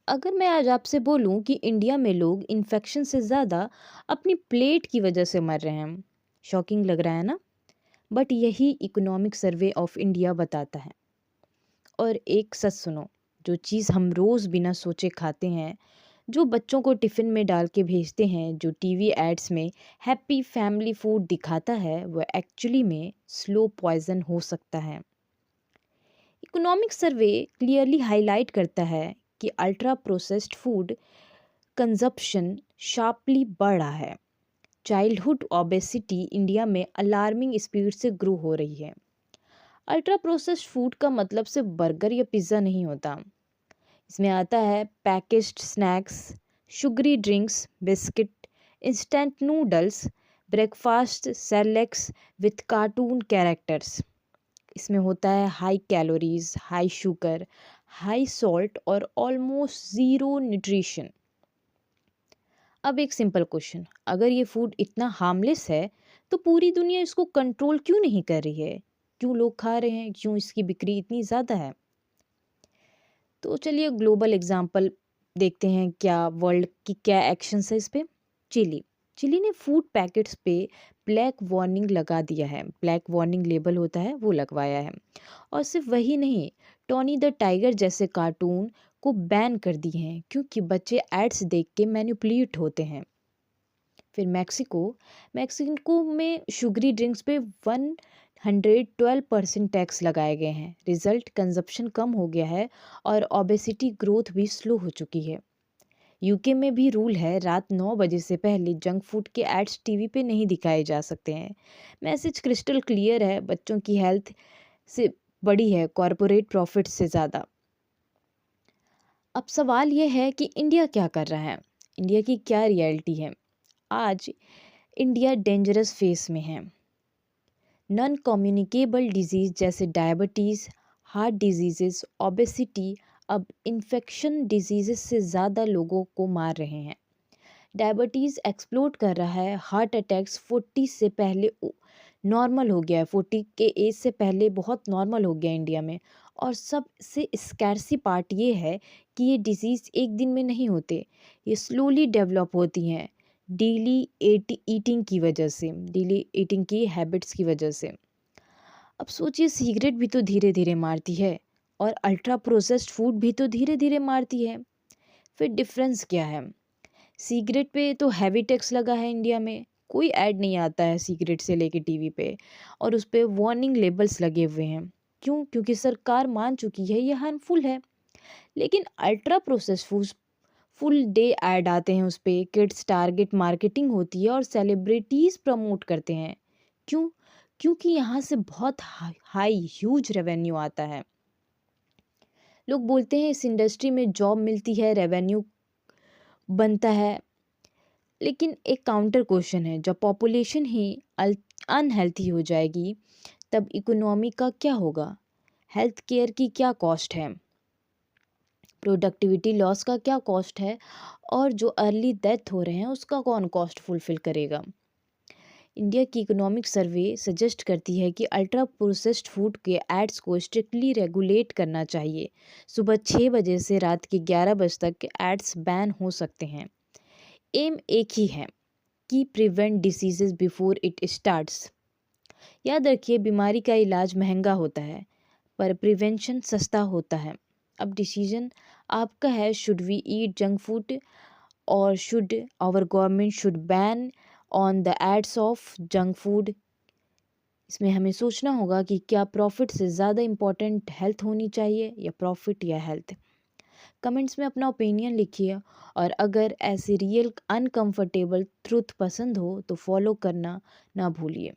अगर मैं आज आपसे बोलूं कि इंडिया में लोग इन्फेक्शन से ज़्यादा अपनी प्लेट की वजह से मर रहे हैं, शॉकिंग लग रहा है ना? बट यही इकोनॉमिक सर्वे ऑफ इंडिया बताता है। और एक सच सुनो, जो चीज़ हम रोज़ बिना सोचे खाते हैं, जो बच्चों को टिफ़िन में डाल के भेजते हैं, जो टीवी एड्स में हैप्पी फैमिली फूड दिखाता है, वह एक्चुअली में स्लो पॉइजन हो सकता है। इकोनॉमिक सर्वे क्लियरली हाईलाइट करता है कि ultra processed food consumption sharply बढ़ रहा है। चाइल्डहुड ओबेसिटी इंडिया में अलार्मिंग स्पीड से ग्रो हो रही है। अल्ट्रा प्रोसेस्ड फूड का मतलब सिर्फ बर्गर या पिज़्ज़ा नहीं होता। इसमें आता है packaged snacks, sugary drinks, biscuit, instant noodles, breakfast Cerelacs with cartoon characters. इसमें होता है high calories, high sugar, high salt और ऑलमोस्ट ज़ीरो न्यूट्रिशन। अब एक सिंपल क्वेश्चन, अगर ये फूड इतना हार्मलेस है तो पूरी दुनिया इसको कंट्रोल क्यों नहीं कर रही है? क्यों लोग खा रहे हैं? क्यों इसकी बिक्री इतनी ज़्यादा है? तो चलिए ग्लोबल एग्जांपल देखते हैं, क्या वर्ल्ड की क्या एक्शंस है इस पे। चिली चिली ने फूड पैकेट्स पे ब्लैक वार्निंग लगा दिया है, ब्लैक वार्निंग लेबल होता है वो लगवाया है। और सिर्फ वही नहीं, टॉनी द टाइगर जैसे कार्टून को बैन कर दिए हैं क्योंकि बच्चे एड्स देख के मैनिपुलेट होते हैं। फिर मैक्सिको में शुगरी ड्रिंक्स पे 112% टैक्स लगाए गए हैं। रिजल्ट, कंजप्शन कम हो गया है और ओबेसिटी ग्रोथ भी स्लो हो चुकी है। यूके में भी रूल है, रात 9 बजे से पहले जंक फूड के एड्स टीवी पे नहीं दिखाए जा सकते हैं। मैसेज क्रिस्टल क्लियर है, बच्चों की हेल्थ से बड़ी है कॉरपोरेट प्रॉफिट से ज़्यादा। अब सवाल यह है कि इंडिया क्या कर रहा है? इंडिया की क्या रियलिटी है? आज इंडिया डेंजरस फेस में है। नॉन कम्युनिकेबल डिजीज़ जैसे डायबिटीज़, हार्ट डिजीज़ेस, ओबेसिटी अब इन्फेक्शन डिजीज़ से ज़्यादा लोगों को मार रहे हैं। डायबिटीज़ एक्सप्लोड कर रहा है, हार्ट अटैक्स 40 से पहले नॉर्मल हो गया है, 40 के एज से पहले बहुत नॉर्मल हो गया इंडिया में। और सबसे स्कैरसी पार्ट ये है कि ये डिज़ीज़ एक दिन में नहीं होते, ये स्लोली डेवलप होती हैं डेली ईटिंग की वजह से, डेली ईटिंग की हैबिट्स की वजह से। अब सोचिए, सिगरेट भी तो धीरे धीरे मारती है और अल्ट्रा प्रोसेस्ड फूड भी तो धीरे धीरे मारती है। फिर डिफरेंस क्या है? सिगरेट पे तो हैवी टैक्स लगा है इंडिया में, कोई ऐड नहीं आता है सिगरेट से लेके टीवी पे, और उस पे वार्निंग लेबल्स लगे हुए हैं। क्यों? क्योंकि सरकार मान चुकी है ये हार्मफुल है। लेकिन ultra process food full day add आते हैं, उस पे किड्स टारगेट मार्केटिंग होती है और सेलिब्रिटीज़ प्रमोट करते हैं। क्यों? क्योंकि यहाँ से बहुत हाई ह्यूज रेवेन्यू आता है। लोग बोलते हैं इस इंडस्ट्री में जॉब मिलती है, रेवेन्यू बनता है। लेकिन एक काउंटर क्वेश्चन है, जब पॉपुलेशन ही अनहेल्थी हो जाएगी तब इकोनॉमी का क्या होगा? हेल्थ केयर की क्या कॉस्ट है? प्रोडक्टिविटी लॉस का क्या कॉस्ट है? और जो अर्ली डेथ हो रहे हैं उसका कौन कॉस्ट फुलफिल करेगा? इंडिया की इकोनॉमिक सर्वे सजेस्ट करती है कि अल्ट्रा प्रोसेस्ड फूड के एड्स को स्ट्रिक्टली रेगुलेट करना चाहिए। सुबह 6 बजे से रात के 11 बजे तक एड्स बैन हो सकते हैं। एम एक ही है कि prevent diseases before it starts. याद रखिए, बीमारी का इलाज महंगा होता है पर प्रिवेंशन सस्ता होता है। अब डिसीजन आपका है, should we eat junk food और should our government should ban on the ads of junk food. इसमें हमें सोचना होगा कि क्या प्रॉफिट से ज़्यादा इम्पोर्टेंट हेल्थ होनी चाहिए या प्रॉफिट या हेल्थ। कमेंट्स में अपना ओपिनियन लिखिए, और अगर ऐसी रियल अनकंफर्टेबल ट्रुथ पसंद हो तो फॉलो करना ना भूलिए।